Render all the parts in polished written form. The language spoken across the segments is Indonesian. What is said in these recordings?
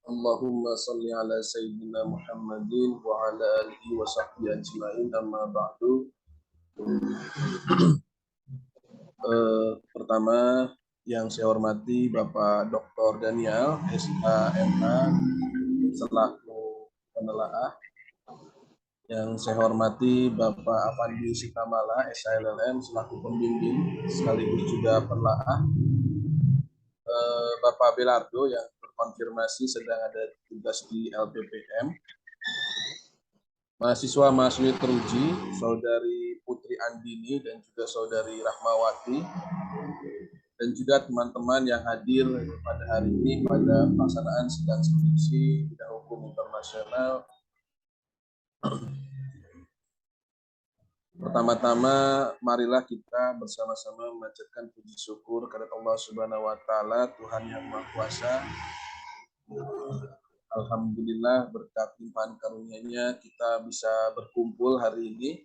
Allahumma salli ala Sayyidina Muhammadin wa ala alihi wa sahbihi ajma'in, amma ba'du. Pertama, yang saya hormati Bapak Dr. Daniel, SHMH, selaku penelaah. Yang saya hormati Bapak Afandi Sitamala, SHLLM, selaku pembimbing sekaligus juga penelaah. Bapak Belardo yang terkonfirmasi sedang ada tugas di LPPM. Mahasiswa-mahasiswi teruji, Saudari Putri Andini dan juga Saudari Rahmawati, dan juga teman-teman yang hadir pada hari ini pada pelaksanaan sidang skripsi bidang hukum internasional. Pertama-tama, marilah kita bersama-sama memanjatkan puji syukur kepada Allah Subhanahu wa Ta'ala, Tuhan yang Maha Kuasa. Alhamdulillah, berkat limpahan karunia-Nya kita bisa berkumpul hari ini,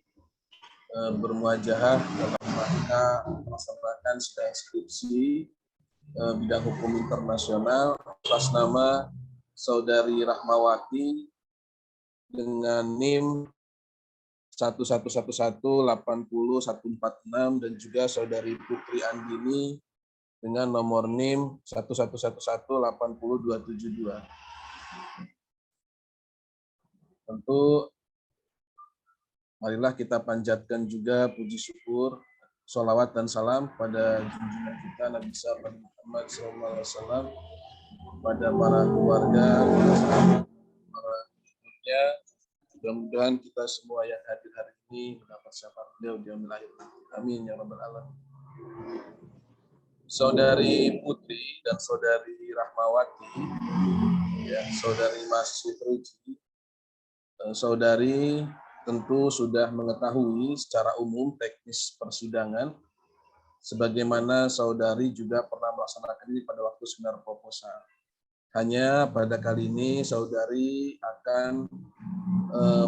bermuajahah dalam rangka melaksanakan sidang skripsi bidang hukum internasional atas nama Saudari Rahmawati dengan NIM 111180146 dan juga Saudari Putri Andini dengan nomor NIM 111180272. Tentu marilah kita panjatkan juga puji syukur, sholawat dan salam pada junjungan kita Nabi Muhammad SAW, pada para keluarga, para sahabat, para pengikutnya. Mudah-mudahan kita semua yang hadir hari ini mendapat syafaat beliau di yaumil akhir. Amin ya rabbal alamin. Saudari Putri dan Saudari Rahmawati, ya, Saudari mahasiswi teruji, Saudari tentu sudah mengetahui secara umum teknis persidangan, sebagaimana Saudari juga pernah melaksanakan ini pada waktu seminar proposal. Hanya pada kali ini Saudari akan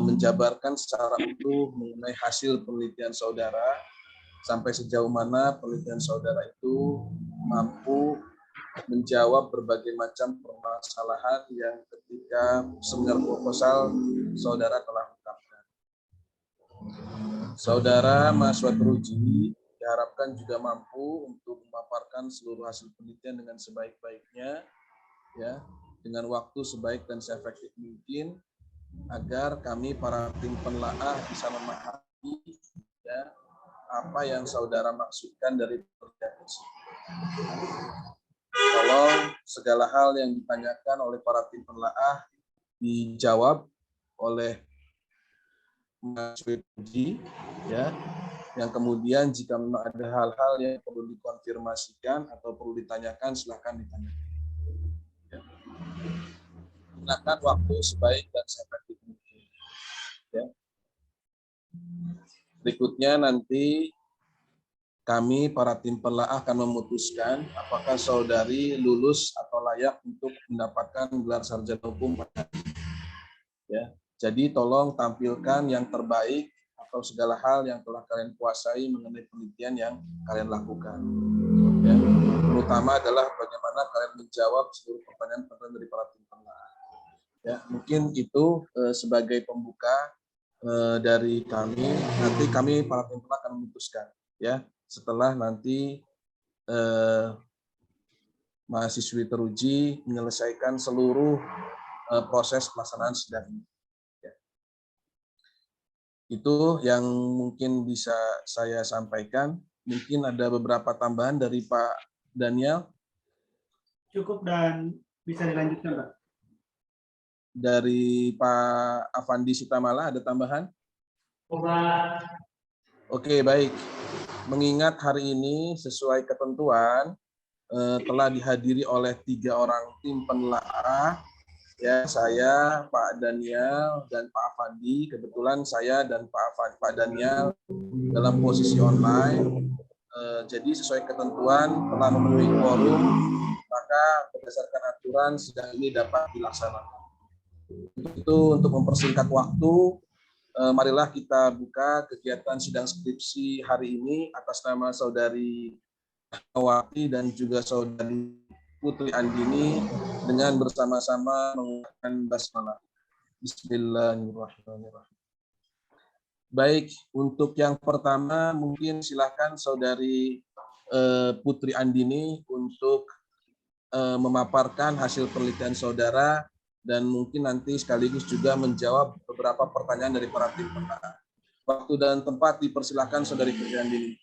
menjabarkan secara utuh mengenai hasil penelitian saudara, sampai sejauh mana penelitian saudara itu mampu menjawab berbagai macam permasalahan yang ketika seminar proposal saudara telah ungkapkan. Saudara mahasiswa teruji diharapkan juga mampu untuk memaparkan seluruh hasil penelitian dengan sebaik-baiknya, ya, dengan waktu sebaik dan seefektif mungkin, agar kami para tim penelaah bisa memahami, ya, apa yang saudara maksudkan dari penelitian tersebut. Tolong segala hal yang ditanyakan oleh para tim penelaah dijawab oleh mahasiswa uji, ya, yang kemudian jika memang ada hal-hal yang perlu dikonfirmasikan atau perlu ditanyakan, silakan ditanyakan. Ya. Gunakan waktu sebaik dan seefektif mungkin. Ya. Berikutnya nanti kami para tim penelaah akan memutuskan apakah saudari lulus atau layak untuk mendapatkan gelar sarjana hukum. Ya, jadi tolong tampilkan yang terbaik atau segala hal yang telah kalian kuasai mengenai penelitian yang kalian lakukan. Ya, terutama adalah bagaimana kalian menjawab seluruh pertanyaan-pertanyaan dari para tim penelaah. Ya, mungkin itu sebagai pembuka dari kami. Nanti kami para tim penelaah akan memutuskan, ya, setelah nanti mahasiswi teruji menyelesaikan seluruh proses pelaksanaan sidang ini. Ya. Itu yang mungkin bisa saya sampaikan. Mungkin ada beberapa tambahan dari Pak Daniel. Cukup dan bisa dilanjutkan, Pak. Dari Pak Afandi Sitamala ada tambahan? Oke, baik. Mengingat hari ini sesuai ketentuan telah dihadiri oleh 3 orang tim penelaah, ya, saya, Pak Daniel, dan Pak Afandi. Kebetulan saya dan Pak Daniel dalam posisi online, jadi sesuai ketentuan telah memenuhi quorum, maka berdasarkan aturan sidang ini dapat dilaksanakan. Itu untuk mempersingkat waktu. Marilah kita buka kegiatan sidang skripsi hari ini atas nama Saudari Rahmawati dan juga saudari Putri Andini dengan bersama-sama mengucapkan basmalah. Bismillahirrahmanirrahim. Baik, untuk yang pertama mungkin silakan saudari Putri Andini untuk memaparkan hasil penelitian saudara dan mungkin nanti sekaligus juga menjawab beberapa pertanyaan dari para tim peneliti. Waktu dan tempat dipersilakan saudari Putri Andini.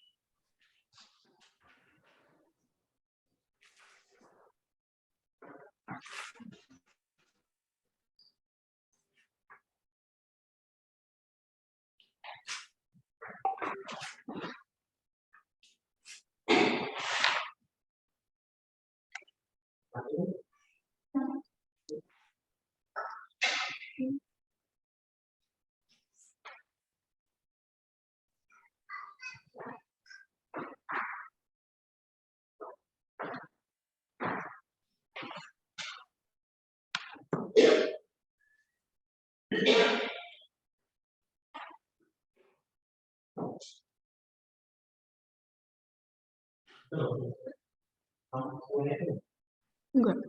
Enggak.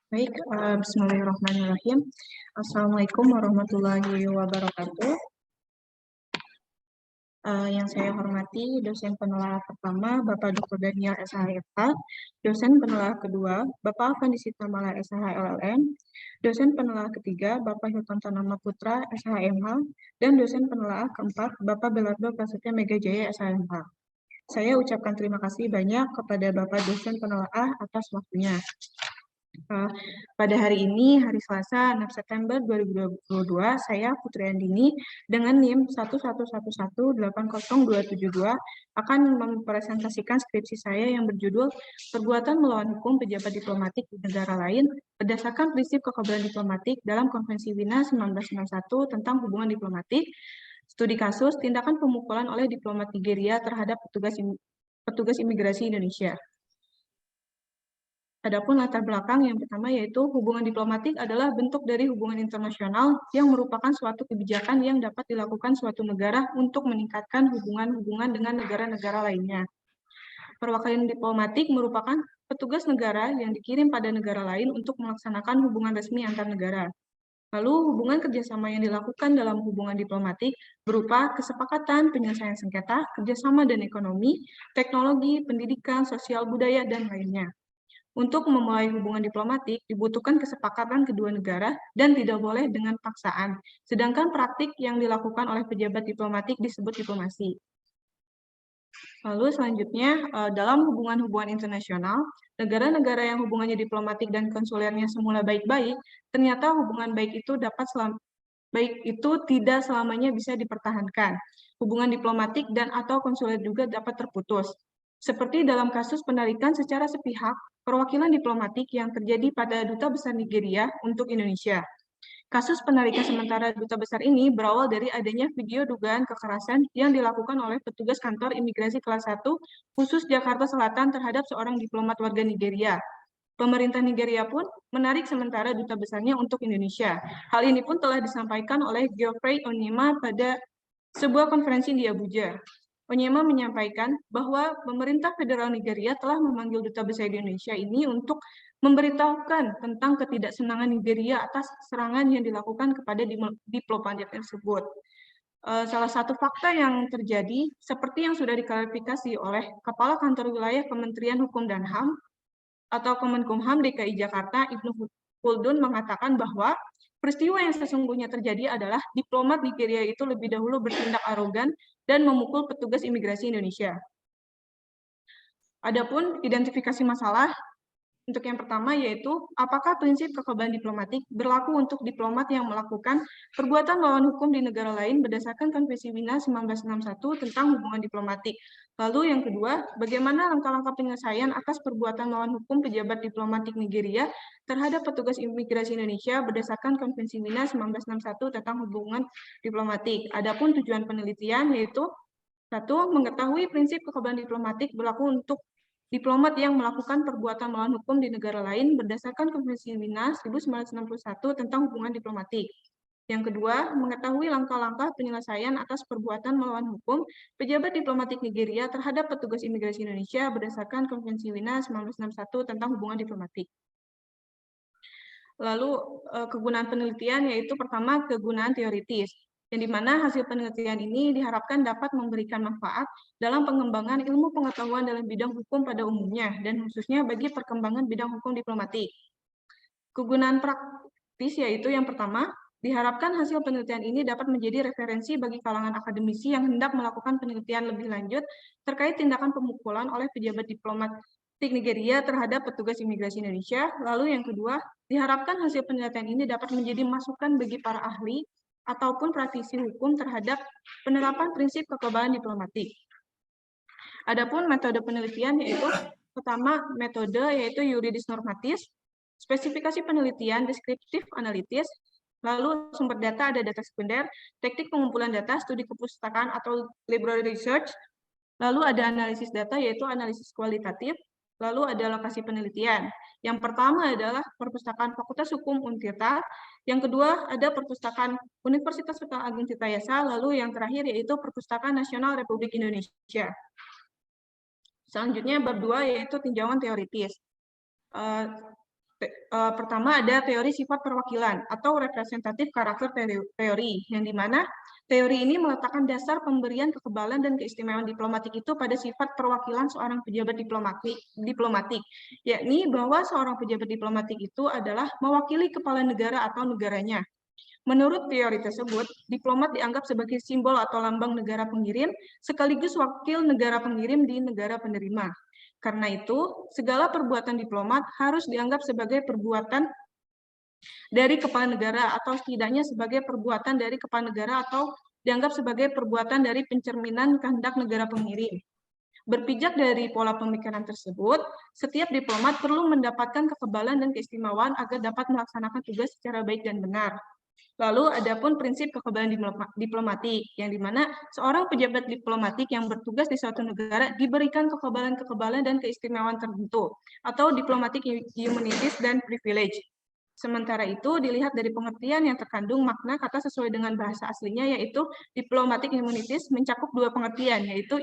Baik, bismillahirrahmanirrahim. Assalamualaikum warahmatullahi wabarakatuh. Yang saya hormati dosen penelaah pertama Bapak Dr. Daniel SHFH, dosen penelaah kedua Bapak Afandi Sitamala SH LLM, dosen penelaah ketiga Bapak Hilton Tanama Putra SHMH, dan dosen penelaah keempat Bapak Belardo Prasetya Megajaya SHMH. Saya ucapkan terima kasih banyak kepada Bapak dosen penelaah atas waktunya. Pada hari ini, hari Selasa 6 September 2022, saya Putri Andini dengan NIM 111180272 akan mempresentasikan skripsi saya yang berjudul Perbuatan Melawan Hukum Pejabat Diplomatik di Negara Lain berdasarkan prinsip kekebalan diplomatik dalam Konvensi Wina 1991 tentang hubungan diplomatik, studi kasus tindakan pemukulan oleh diplomat Nigeria terhadap petugas imigrasi Indonesia. Adapun latar belakang yang pertama yaitu hubungan diplomatik adalah bentuk dari hubungan internasional yang merupakan suatu kebijakan yang dapat dilakukan suatu negara untuk meningkatkan hubungan-hubungan dengan negara-negara lainnya. Perwakilan diplomatik merupakan petugas negara yang dikirim pada negara lain untuk melaksanakan hubungan resmi antar negara. Lalu hubungan kerjasama yang dilakukan dalam hubungan diplomatik berupa kesepakatan penyelesaian sengketa, kerjasama dan ekonomi, teknologi, pendidikan, sosial budaya, dan lainnya. Untuk memulai hubungan diplomatik, dibutuhkan kesepakatan kedua negara dan tidak boleh dengan paksaan. Sedangkan praktik yang dilakukan oleh pejabat diplomatik disebut diplomasi. Lalu selanjutnya, dalam hubungan-hubungan internasional, negara-negara yang hubungannya diplomatik dan konsulernya semula baik-baik, ternyata hubungan baik itu tidak selamanya bisa dipertahankan. Hubungan diplomatik dan atau konsuler juga dapat terputus. Seperti dalam kasus penarikan secara sepihak perwakilan diplomatik yang terjadi pada Duta Besar Nigeria untuk Indonesia. Kasus penarikan sementara Duta Besar ini berawal dari adanya video dugaan kekerasan yang dilakukan oleh petugas kantor imigrasi kelas 1 khusus Jakarta Selatan terhadap seorang diplomat warga Nigeria. Pemerintah Nigeria pun menarik sementara Duta Besarnya untuk Indonesia. Hal ini pun telah disampaikan oleh Geoffrey Onyema pada sebuah konferensi di Abuja. Onyema menyampaikan bahwa pemerintah federal Nigeria telah memanggil Duta Besar di Indonesia ini untuk memberitahukan tentang ketidaksenangan Nigeria atas serangan yang dilakukan kepada diplomat tersebut. Salah satu fakta yang terjadi, seperti yang sudah diklarifikasi oleh Kepala Kantor Wilayah Kementerian Hukum dan HAM atau Kemenkumham DKI Jakarta, Ibnu Khuldun mengatakan bahwa peristiwa yang sesungguhnya terjadi adalah diplomat Nigeria itu lebih dahulu bertindak arogan dan memukul petugas imigrasi Indonesia. Adapun identifikasi masalah, Untuk yang pertama yaitu, apakah prinsip kekebalan diplomatik berlaku untuk diplomat yang melakukan perbuatan melawan hukum di negara lain berdasarkan Konvensi Wina 1961 tentang hubungan diplomatik. Lalu yang kedua, bagaimana langkah-langkah penyelesaian atas perbuatan melawan hukum pejabat diplomatik Nigeria terhadap petugas imigrasi Indonesia berdasarkan Konvensi Wina 1961 tentang hubungan diplomatik. Adapun tujuan penelitian yaitu, satu, mengetahui prinsip kekebalan diplomatik berlaku untuk diplomat yang melakukan perbuatan melawan hukum di negara lain berdasarkan Konvensi Wina 1961 tentang hubungan diplomatik. Yang kedua, mengetahui langkah-langkah penyelesaian atas perbuatan melawan hukum pejabat diplomatik Nigeria terhadap petugas imigrasi Indonesia berdasarkan Konvensi Wina 1961 tentang hubungan diplomatik. Lalu, kegunaan penelitian yaitu pertama, kegunaan teoritis, yang dimana hasil penelitian ini diharapkan dapat memberikan manfaat dalam pengembangan ilmu pengetahuan dalam bidang hukum pada umumnya, dan khususnya bagi perkembangan bidang hukum diplomatik. Kegunaan praktis yaitu yang pertama, diharapkan hasil penelitian ini dapat menjadi referensi bagi kalangan akademisi yang hendak melakukan penelitian lebih lanjut terkait tindakan pemukulan oleh pejabat diplomatik Nigeria terhadap petugas imigrasi Indonesia. Lalu yang kedua, diharapkan hasil penelitian ini dapat menjadi masukan bagi para ahli ataupun praktisi hukum terhadap penerapan prinsip kekebalan diplomatik. Adapun metode penelitian yaitu pertama metode yaitu yuridis normatis, spesifikasi penelitian deskriptif analitis, lalu sumber data ada data sekunder, teknik pengumpulan data, studi kepustakaan atau library research, lalu ada analisis data yaitu analisis kualitatif, lalu ada lokasi penelitian. Yang pertama adalah Perpustakaan Fakultas Hukum Untirta, yang kedua ada Perpustakaan Universitas Sultan Agung Tirtayasa, lalu yang terakhir yaitu Perpustakaan Nasional Republik Indonesia. Selanjutnya bab 2 yaitu tinjauan teoritis. Pertama ada teori sifat perwakilan atau representatif karakter teori, yang dimana teori ini meletakkan dasar pemberian kekebalan dan keistimewaan diplomatik itu pada sifat perwakilan seorang pejabat diplomatik, yakni bahwa seorang pejabat diplomatik itu adalah mewakili kepala negara atau negaranya. Menurut teori tersebut, diplomat dianggap sebagai simbol atau lambang negara pengirim, sekaligus wakil negara pengirim di negara penerima. Karena itu, segala perbuatan diplomat harus dianggap sebagai perbuatan dari kepala negara atau setidaknya sebagai perbuatan dari kepala negara atau dianggap sebagai perbuatan dari pencerminan kehendak negara pengirim. Berpijak dari pola pemikiran tersebut, setiap diplomat perlu mendapatkan kekebalan dan keistimewaan agar dapat melaksanakan tugas secara baik dan benar. Lalu adapun prinsip kekebalan diplomatik, yang dimana seorang pejabat diplomatik yang bertugas di suatu negara diberikan kekebalan dan keistimewaan tertentu, atau diplomatic immunities dan privilege. Sementara itu, dilihat dari pengertian yang terkandung makna kata sesuai dengan bahasa aslinya, yaitu diplomatic immunities mencakup dua pengertian, yaitu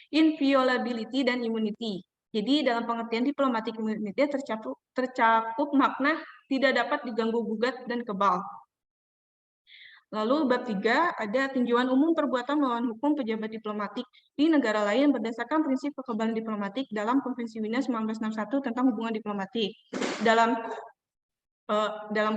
inviolability dan immunity. Jadi dalam pengertian diplomatic immunity tercakup makna tidak dapat diganggu-gugat dan kebal. Lalu bab 3 ada tinjauan umum perbuatan melawan hukum pejabat diplomatik di negara lain berdasarkan prinsip kekebalan diplomatik dalam Konvensi Wina 1961 tentang hubungan diplomatik. Dalam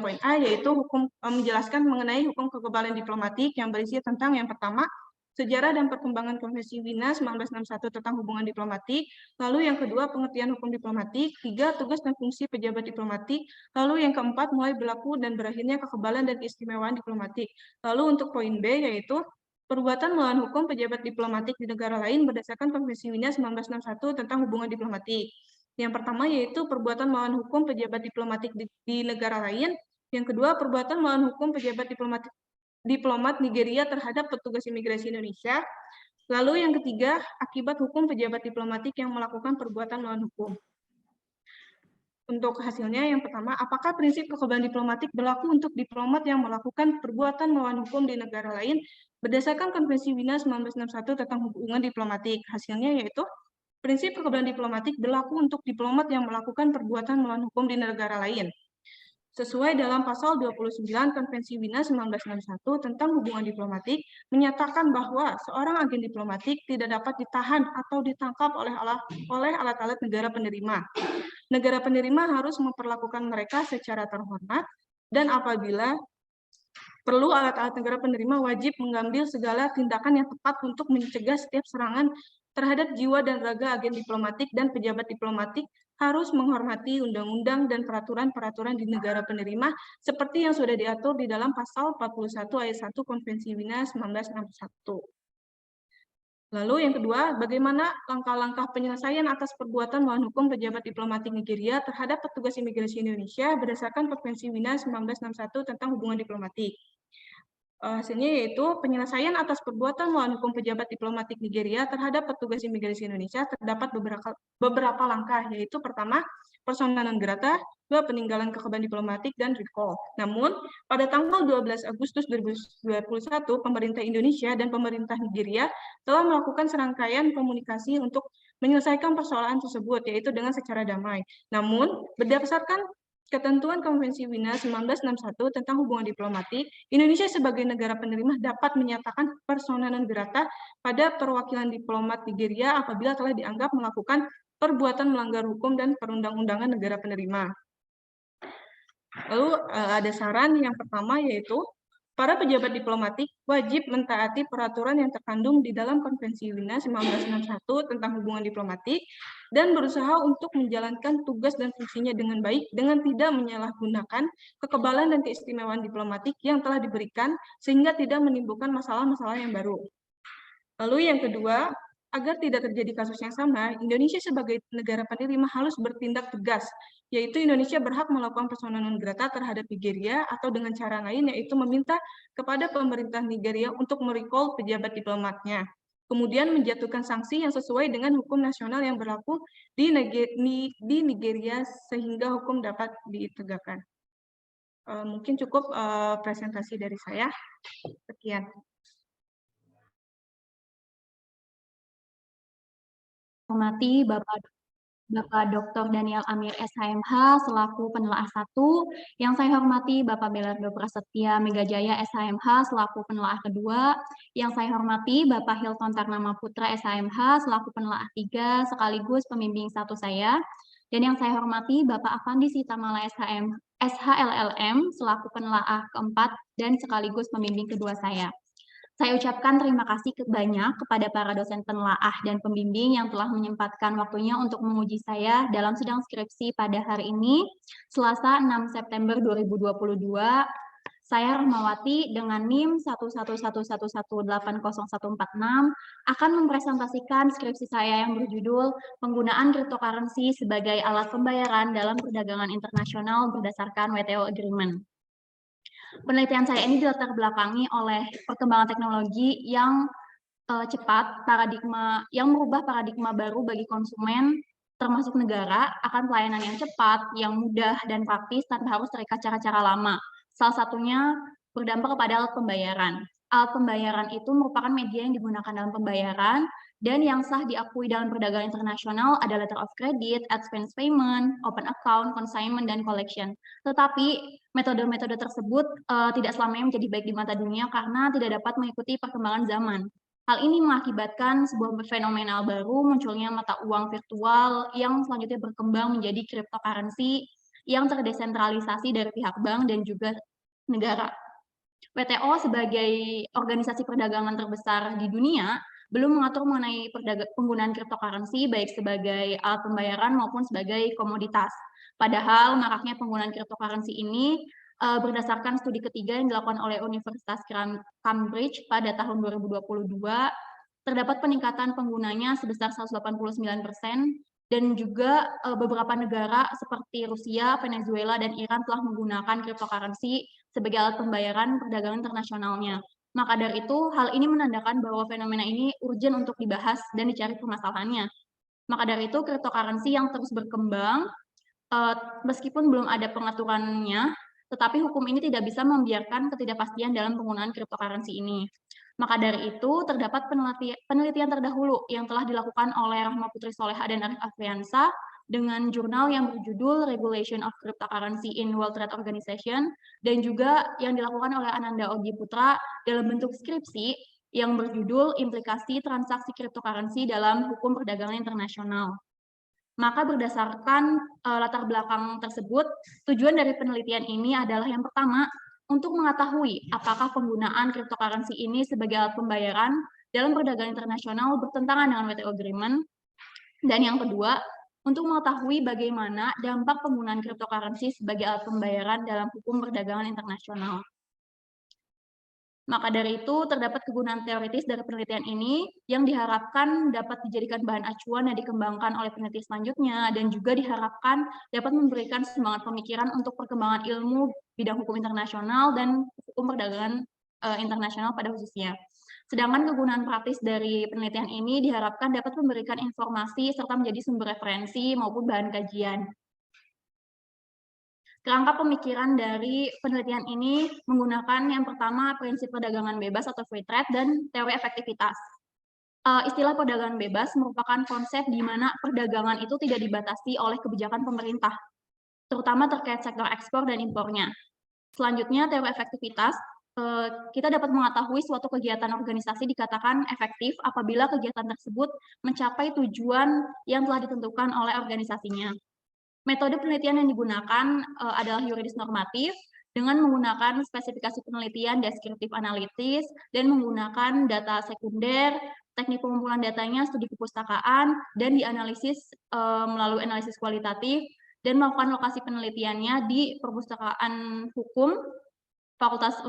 poin A yaitu hukum menjelaskan mengenai hukum kekebalan diplomatik yang berisi tentang yang pertama, sejarah dan perkembangan Konvensi Wina 1961 tentang hubungan diplomatik, lalu yang kedua pengertian hukum diplomatik, 3 tugas dan fungsi pejabat diplomatik, lalu yang keempat mulai berlaku dan berakhirnya kekebalan dan keistimewaan diplomatik. Lalu untuk poin B yaitu perbuatan melawan hukum pejabat diplomatik di negara lain berdasarkan Konvensi Wina 1961 tentang hubungan diplomatik. Yang pertama yaitu perbuatan melawan hukum pejabat diplomatik di negara lain, yang kedua perbuatan melawan hukum pejabat diplomat Nigeria terhadap petugas imigrasi Indonesia. Lalu yang ketiga, akibat hukum pejabat diplomatik yang melakukan perbuatan melawan hukum. Untuk hasilnya, yang pertama, apakah prinsip kekebalan diplomatik berlaku untuk diplomat yang melakukan perbuatan melawan hukum di negara lain berdasarkan Konvensi Wina 1961 tentang hubungan diplomatik? Hasilnya yaitu, prinsip kekebalan diplomatik berlaku untuk diplomat yang melakukan perbuatan melawan hukum di negara lain. Sesuai dalam pasal 29 Konvensi Wina 1961 tentang hubungan diplomatik, menyatakan bahwa seorang agen diplomatik tidak dapat ditahan atau ditangkap oleh alat-alat negara penerima. Negara penerima harus memperlakukan mereka secara terhormat, dan apabila perlu alat-alat negara penerima wajib mengambil segala tindakan yang tepat untuk mencegah setiap serangan terhadap jiwa dan raga agen diplomatik dan pejabat diplomatik harus menghormati undang-undang dan peraturan-peraturan di negara penerima seperti yang sudah diatur di dalam pasal 41 ayat 1 Konvensi Wina 1961. Lalu yang kedua, bagaimana langkah-langkah penyelesaian atas perbuatan melawan hukum pejabat diplomatik Nigeria terhadap petugas imigrasi Indonesia berdasarkan Konvensi Wina 1961 tentang hubungan diplomatik. Hasilnya yaitu penyelesaian atas perbuatan melawan hukum pejabat diplomatik Nigeria terhadap petugas imigrasi Indonesia terdapat beberapa langkah, yaitu pertama, persona non grata, dua, peninggalan kekebalan diplomatik, dan recall. Namun, pada tanggal 12 Agustus 2021, pemerintah Indonesia dan pemerintah Nigeria telah melakukan serangkaian komunikasi untuk menyelesaikan persoalan tersebut, yaitu dengan secara damai. Namun, berdasarkan ketentuan Konvensi Wina 1961 tentang hubungan diplomatik, Indonesia sebagai negara penerima dapat menyatakan persona non grata pada perwakilan diplomat Nigeria apabila telah dianggap melakukan perbuatan melanggar hukum dan perundang-undangan negara penerima. Lalu ada saran yang pertama yaitu para pejabat diplomatik wajib mentaati peraturan yang terkandung di dalam Konvensi Wina 1961 tentang hubungan diplomatik dan berusaha untuk menjalankan tugas dan fungsinya dengan baik dengan tidak menyalahgunakan kekebalan dan keistimewaan diplomatik yang telah diberikan sehingga tidak menimbulkan masalah-masalah yang baru. Lalu yang kedua, agar tidak terjadi kasus yang sama, Indonesia sebagai negara penerima harus bertindak tegas, yaitu Indonesia berhak melakukan persona non grata terhadap Nigeria atau dengan cara lain, yaitu meminta kepada pemerintah Nigeria untuk merecall pejabat diplomatnya. Kemudian menjatuhkan sanksi yang sesuai dengan hukum nasional yang berlaku di Nigeria sehingga hukum dapat ditegakkan. Mungkin cukup presentasi dari saya. Sekian. Hormati Bapak Dr. Daniel Amir SHMH selaku penelaah 1, yang saya hormati Bapak Belardo Prasetya Megajaya SHMH selaku penelaah 2, yang saya hormati Bapak Hilton Tarnama Putra SHMH selaku penelaah 3 sekaligus pembimbing 1 saya, dan yang saya hormati Bapak Afandi Sitamala SHLLM selaku penelaah 4 dan sekaligus pembimbing kedua saya. Saya ucapkan terima kasih banyak kepada para dosen penelaah dan pembimbing yang telah menyempatkan waktunya untuk menguji saya dalam sidang skripsi pada hari ini, Selasa 6 September 2022. Saya Rahmawati dengan NIM 11111801446 akan mempresentasikan skripsi saya yang berjudul Penggunaan Cryptocurrency sebagai Alat Pembayaran dalam Perdagangan Internasional berdasarkan WTO Agreement. Penelitian saya ini dilatar belakangi oleh perkembangan teknologi yang cepat, yang merubah paradigma baru bagi konsumen, termasuk negara, akan pelayanan yang cepat, yang mudah, dan praktis tanpa harus terikat cara-cara lama. Salah satunya berdampak kepada alat pembayaran. Alat pembayaran itu merupakan media yang digunakan dalam pembayaran, dan yang sah diakui dalam perdagangan internasional ada letter of credit, advance payment, open account, consignment, dan collection. Tetapi metode-metode tersebut tidak selamanya menjadi baik di mata dunia karena tidak dapat mengikuti perkembangan zaman. Hal ini mengakibatkan sebuah fenomena baru, munculnya mata uang virtual yang selanjutnya berkembang menjadi cryptocurrency yang terdesentralisasi dari pihak bank dan juga negara. WTO sebagai organisasi perdagangan terbesar di dunia belum mengatur mengenai penggunaan cryptocurrency baik sebagai alat pembayaran maupun sebagai komoditas. Padahal maraknya penggunaan cryptocurrency ini berdasarkan studi ketiga yang dilakukan oleh Universitas Cambridge pada tahun 2022, terdapat peningkatan penggunanya sebesar 189%, dan juga beberapa negara seperti Rusia, Venezuela, dan Iran telah menggunakan cryptocurrency sebagai alat pembayaran perdagangan internasionalnya. Maka dari itu, hal ini menandakan bahwa fenomena ini urgent untuk dibahas dan dicari permasalahannya. Maka dari itu, cryptocurrency yang terus berkembang, meskipun belum ada pengaturannya, tetapi hukum ini tidak bisa membiarkan ketidakpastian dalam penggunaan cryptocurrency ini. Maka dari itu, terdapat penelitian terdahulu yang telah dilakukan oleh Rahma Putri Soleha dan Arif Afriansa dengan jurnal yang berjudul Regulation of Cryptocurrency in World Trade Organization, dan juga yang dilakukan oleh Ananda Ogi Putra dalam bentuk skripsi yang berjudul Implikasi Transaksi Cryptocurrency dalam Hukum Perdagangan Internasional. Maka berdasarkan latar belakang tersebut, tujuan dari penelitian ini adalah yang pertama, untuk mengetahui apakah penggunaan cryptocurrency ini sebagai alat pembayaran dalam perdagangan internasional bertentangan dengan WTO Agreement. Dan yang kedua, untuk mengetahui bagaimana dampak penggunaan cryptocurrency sebagai alat pembayaran dalam hukum perdagangan internasional. Maka dari itu, terdapat kegunaan teoritis dari penelitian ini yang diharapkan dapat dijadikan bahan acuan dan dikembangkan oleh peneliti selanjutnya, dan juga diharapkan dapat memberikan semangat pemikiran untuk perkembangan ilmu bidang hukum internasional dan hukum perdagangan internasional pada khususnya. Sedangkan kegunaan praktis dari penelitian ini diharapkan dapat memberikan informasi serta menjadi sumber referensi maupun bahan kajian. Kerangka pemikiran dari penelitian ini menggunakan yang pertama prinsip perdagangan bebas atau free trade dan teori efektivitas. Istilah perdagangan bebas merupakan konsep di mana perdagangan itu tidak dibatasi oleh kebijakan pemerintah, terutama terkait sektor ekspor dan impornya. Selanjutnya, teori efektivitas, kita dapat mengetahui suatu kegiatan organisasi dikatakan efektif apabila kegiatan tersebut mencapai tujuan yang telah ditentukan oleh organisasinya. Metode penelitian yang digunakan adalah yuridis normatif dengan menggunakan spesifikasi penelitian deskriptif analitis dan menggunakan data sekunder, teknik pengumpulan datanya, studi kepustakaan, dan dianalisis melalui analisis kualitatif dan melakukan lokasi penelitiannya di Perpustakaan Hukum Fakultas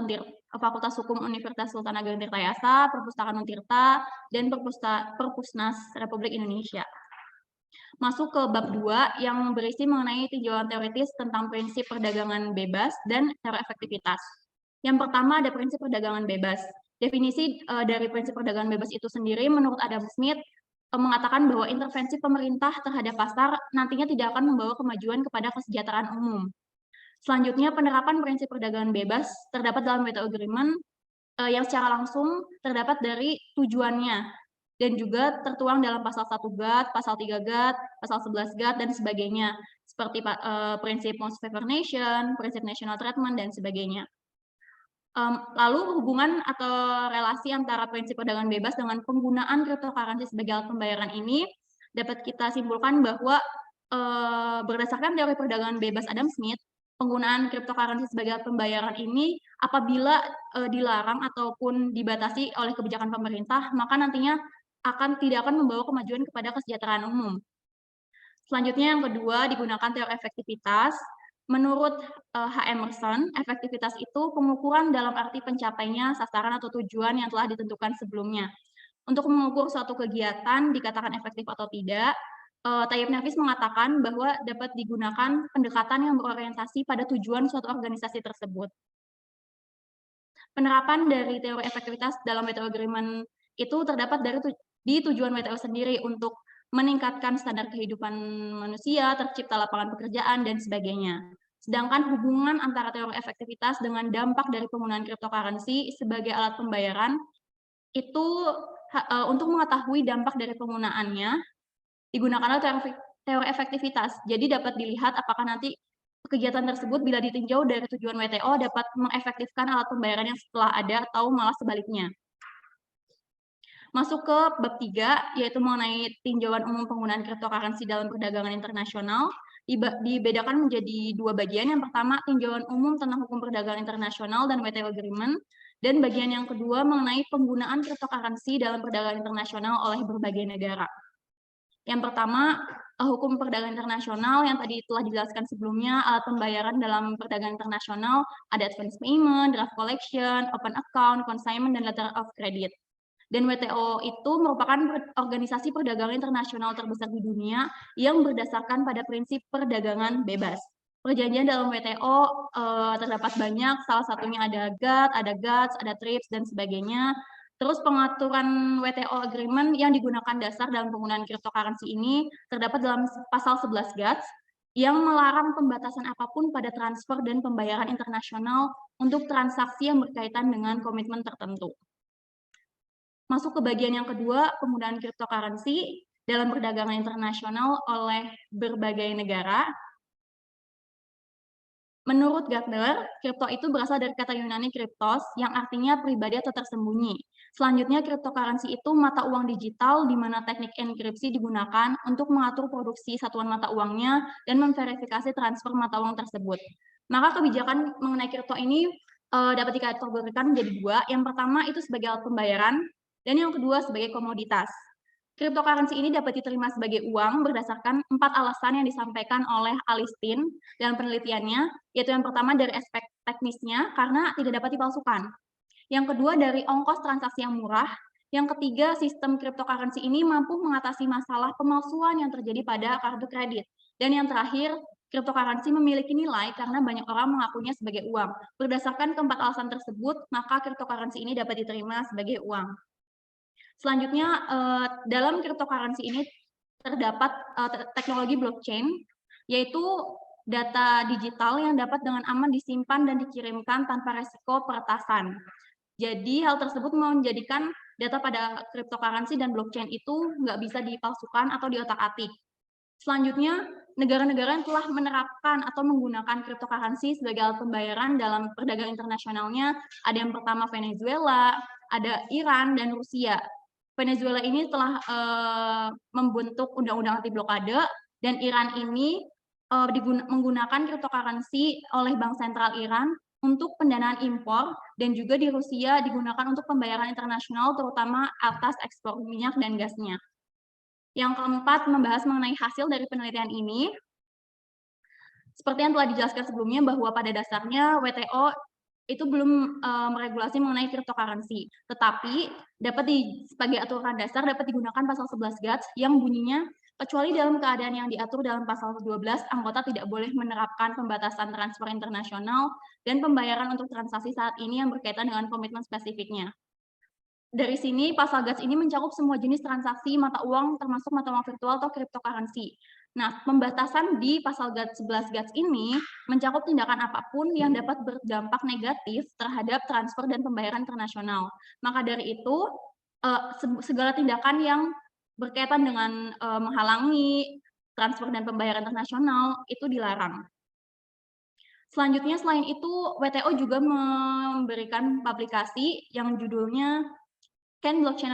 Hukum Universitas Sultan Ageng Tirtayasa, Perpustakaan Untirta, dan Perpusnas Republik Indonesia. Masuk ke bab 2 yang berisi mengenai tinjauan teoritis tentang prinsip perdagangan bebas dan teori efektivitas. Yang pertama ada prinsip perdagangan bebas. Definisi dari prinsip perdagangan bebas itu sendiri menurut Adam Smith mengatakan bahwa intervensi pemerintah terhadap pasar nantinya tidak akan membawa kemajuan kepada kesejahteraan umum. Selanjutnya penerapan prinsip perdagangan bebas terdapat dalam WTO Agreement yang secara langsung terdapat dari tujuannya dan juga tertuang dalam pasal 1 GATT, pasal 3 GATT, pasal 11 GATT, dan sebagainya, seperti prinsip most favored nation, prinsip national treatment, dan sebagainya. Lalu hubungan atau relasi antara prinsip perdagangan bebas dengan penggunaan cryptocurrency sebagai alat pembayaran ini dapat kita simpulkan bahwa berdasarkan teori perdagangan bebas Adam Smith, penggunaan cryptocurrency sebagai alat pembayaran ini apabila dilarang ataupun dibatasi oleh kebijakan pemerintah, maka nantinya tidak akan membawa kemajuan kepada kesejahteraan umum. Selanjutnya yang kedua digunakan teori efektivitas. Menurut H. Emerson, efektivitas itu pengukuran dalam arti pencapainya sasaran atau tujuan yang telah ditentukan sebelumnya. Untuk mengukur suatu kegiatan dikatakan efektif atau tidak, Tayyip Nafis mengatakan bahwa dapat digunakan pendekatan yang berorientasi pada tujuan suatu organisasi tersebut. Penerapan dari teori efektivitas dalam WTO Agreement itu terdapat di tujuan WTO sendiri untuk meningkatkan standar kehidupan manusia, tercipta lapangan pekerjaan, dan sebagainya. Sedangkan hubungan antara teori efektivitas dengan dampak dari penggunaan cryptocurrency sebagai alat pembayaran itu untuk mengetahui dampak dari penggunaannya digunakanlah teori efektivitas. Jadi dapat dilihat apakah nanti kegiatan tersebut bila ditinjau dari tujuan WTO dapat mengefektifkan alat pembayaran yang setelah ada atau malah sebaliknya. Masuk ke bab 3, yaitu mengenai tinjauan umum penggunaan cryptocurrency dalam perdagangan internasional, dibedakan menjadi 2 bagian. Yang pertama, tinjauan umum tentang hukum perdagangan internasional dan WTO Agreement, dan bagian yang kedua mengenai penggunaan cryptocurrency dalam perdagangan internasional oleh berbagai negara. Yang pertama, hukum perdagangan internasional yang tadi telah dijelaskan sebelumnya, alat pembayaran dalam perdagangan internasional, ada advance payment, draft collection, open account, consignment, dan letter of credit. Dan WTO itu merupakan organisasi perdagangan internasional terbesar di dunia yang berdasarkan pada prinsip perdagangan bebas. Perjanjian dalam WTO terdapat banyak, salah satunya ada GATT, ada GATS, ada TRIPS, dan sebagainya. Terus pengaturan WTO Agreement yang digunakan dasar dalam penggunaan cryptocurrency ini terdapat dalam pasal 11 GATS yang melarang pembatasan apapun pada transfer dan pembayaran internasional untuk transaksi yang berkaitan dengan komitmen tertentu. Masuk ke bagian yang kedua, penggunaan cryptocurrency dalam perdagangan internasional oleh berbagai negara. Menurut Gardner, kripto itu berasal dari kata Yunani kryptos yang artinya pribadi atau tersembunyi. Selanjutnya, cryptocurrency itu mata uang digital di mana teknik enkripsi digunakan untuk mengatur produksi satuan mata uangnya dan memverifikasi transfer mata uang tersebut. Maka kebijakan mengenai kripto ini dapat dikategorikan menjadi 2. Yang pertama itu sebagai alat pembayaran, Dan yang kedua sebagai komoditas. Cryptocurrency ini dapat diterima sebagai uang berdasarkan 4 alasan yang disampaikan oleh Alistin dalam penelitiannya, yaitu yang pertama dari aspek teknisnya karena tidak dapat dipalsukan. Yang kedua dari ongkos transaksi yang murah. Yang ketiga, sistem cryptocurrency ini mampu mengatasi masalah pemalsuan yang terjadi pada kartu kredit. Dan yang terakhir, cryptocurrency memiliki nilai karena banyak orang mengakunya sebagai uang. Berdasarkan keempat alasan tersebut, maka cryptocurrency ini dapat diterima sebagai uang. Selanjutnya, dalam cryptocurrency ini terdapat teknologi blockchain, yaitu data digital yang dapat dengan aman disimpan dan dikirimkan tanpa resiko peretasan. Jadi hal tersebut menjadikan data pada cryptocurrency dan blockchain itu nggak bisa dipalsukan atau diotak-atik. Selanjutnya, negara-negara yang telah menerapkan atau menggunakan cryptocurrency sebagai alat pembayaran dalam perdagangan internasionalnya, ada yang pertama Venezuela, ada Iran, dan Rusia. Venezuela ini telah membentuk undang-undang anti blokade, dan Iran ini menggunakan cryptocurrency oleh Bank Sentral Iran untuk pendanaan impor, dan juga di Rusia digunakan untuk pembayaran internasional terutama atas ekspor minyak dan gasnya. Yang keempat, membahas mengenai hasil dari penelitian ini. Seperti yang telah dijelaskan sebelumnya bahwa pada dasarnya WTO itu belum meregulasi mengenai cryptocurrency, tetapi sebagai aturan dasar dapat digunakan pasal 11 GATS yang bunyinya kecuali dalam keadaan yang diatur dalam pasal 12, anggota tidak boleh menerapkan pembatasan transfer internasional dan pembayaran untuk transaksi saat ini yang berkaitan dengan komitmen spesifiknya. Dari sini, pasal GATS ini mencakup semua jenis transaksi mata uang, termasuk mata uang virtual atau cryptocurrency. Nah, pembatasan di pasal 11 GATS ini mencakup tindakan apapun yang dapat berdampak negatif terhadap transfer dan pembayaran internasional. Maka dari itu, segala tindakan yang berkaitan dengan menghalangi transfer dan pembayaran internasional itu dilarang. Selanjutnya, selain itu, WTO juga memberikan publikasi yang judulnya Can Blockchain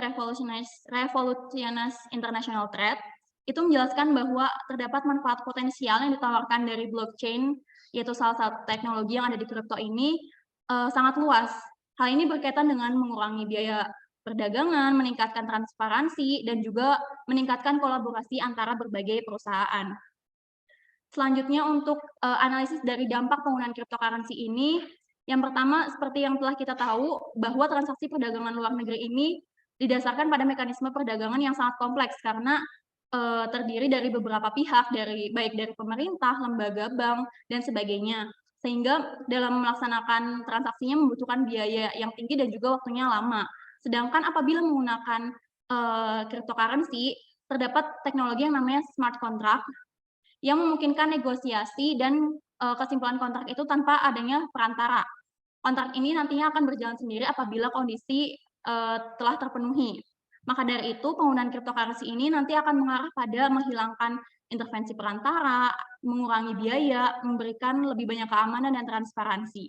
Revolutionize International Trade? Itu menjelaskan bahwa terdapat manfaat potensial yang ditawarkan dari blockchain, yaitu salah satu teknologi yang ada di kripto ini, sangat luas. Hal ini berkaitan dengan mengurangi biaya perdagangan, meningkatkan transparansi, dan juga meningkatkan kolaborasi antara berbagai perusahaan. Selanjutnya untuk analisis dari dampak penggunaan cryptocurrency ini, yang pertama, seperti yang telah kita tahu, bahwa transaksi perdagangan luar negeri ini didasarkan pada mekanisme perdagangan yang sangat kompleks karena terdiri dari beberapa pihak, baik dari pemerintah, lembaga bank, dan sebagainya. Sehingga dalam melaksanakan transaksinya membutuhkan biaya yang tinggi dan juga waktunya lama. Sedangkan apabila menggunakan cryptocurrency, terdapat teknologi yang namanya smart contract yang memungkinkan negosiasi dan kesimpulan kontrak itu tanpa adanya perantara. Kontrak ini nantinya akan berjalan sendiri apabila kondisi telah terpenuhi. Maka dari itu, penggunaan cryptocurrency ini nanti akan mengarah pada menghilangkan intervensi perantara, mengurangi biaya, memberikan lebih banyak keamanan dan transparansi.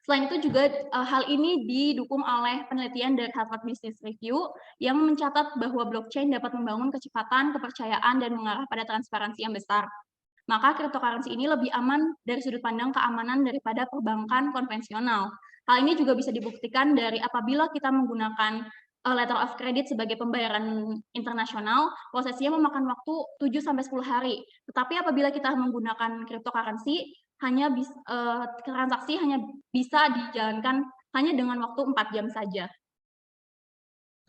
Selain itu juga hal ini didukung oleh penelitian dari Harvard Business Review yang mencatat bahwa blockchain dapat membangun kecepatan, kepercayaan, dan mengarah pada transparansi yang besar. Maka cryptocurrency ini lebih aman dari sudut pandang keamanan daripada perbankan konvensional. Hal ini juga bisa dibuktikan dari apabila kita menggunakan letter of credit sebagai pembayaran internasional, prosesnya memakan waktu 7-10 hari. Tetapi apabila kita menggunakan cryptocurrency, transaksi hanya bisa dijalankan hanya dengan waktu 4 jam saja.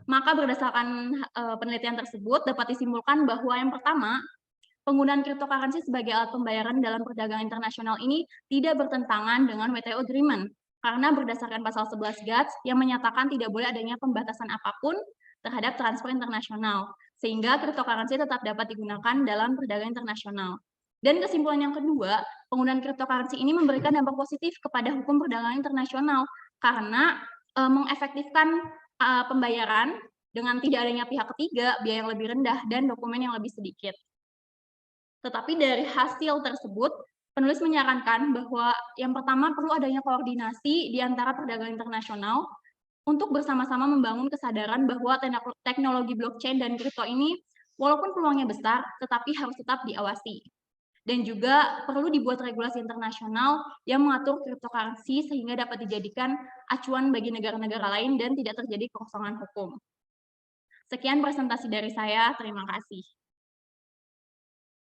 Maka berdasarkan penelitian tersebut dapat disimpulkan bahwa yang pertama, penggunaan cryptocurrency sebagai alat pembayaran dalam perdagangan internasional ini tidak bertentangan dengan WTO Agreement, karena berdasarkan pasal 11 GATS yang menyatakan tidak boleh adanya pembatasan apapun terhadap transfer internasional, sehingga cryptocurrency tetap dapat digunakan dalam perdagangan internasional. Dan kesimpulan yang kedua, penggunaan cryptocurrency ini memberikan dampak positif kepada hukum perdagangan internasional, karena mengefektifkan pembayaran dengan tidak adanya pihak ketiga, biaya yang lebih rendah, dan dokumen yang lebih sedikit. Tetapi dari hasil tersebut, penulis menyarankan bahwa yang pertama perlu adanya koordinasi di antara perdagangan internasional untuk bersama-sama membangun kesadaran bahwa teknologi blockchain dan kripto ini walaupun peluangnya besar, tetapi harus tetap diawasi. Dan juga perlu dibuat regulasi internasional yang mengatur cryptocurrency sehingga dapat dijadikan acuan bagi negara-negara lain dan tidak terjadi kekosongan hukum. Sekian presentasi dari saya, terima kasih.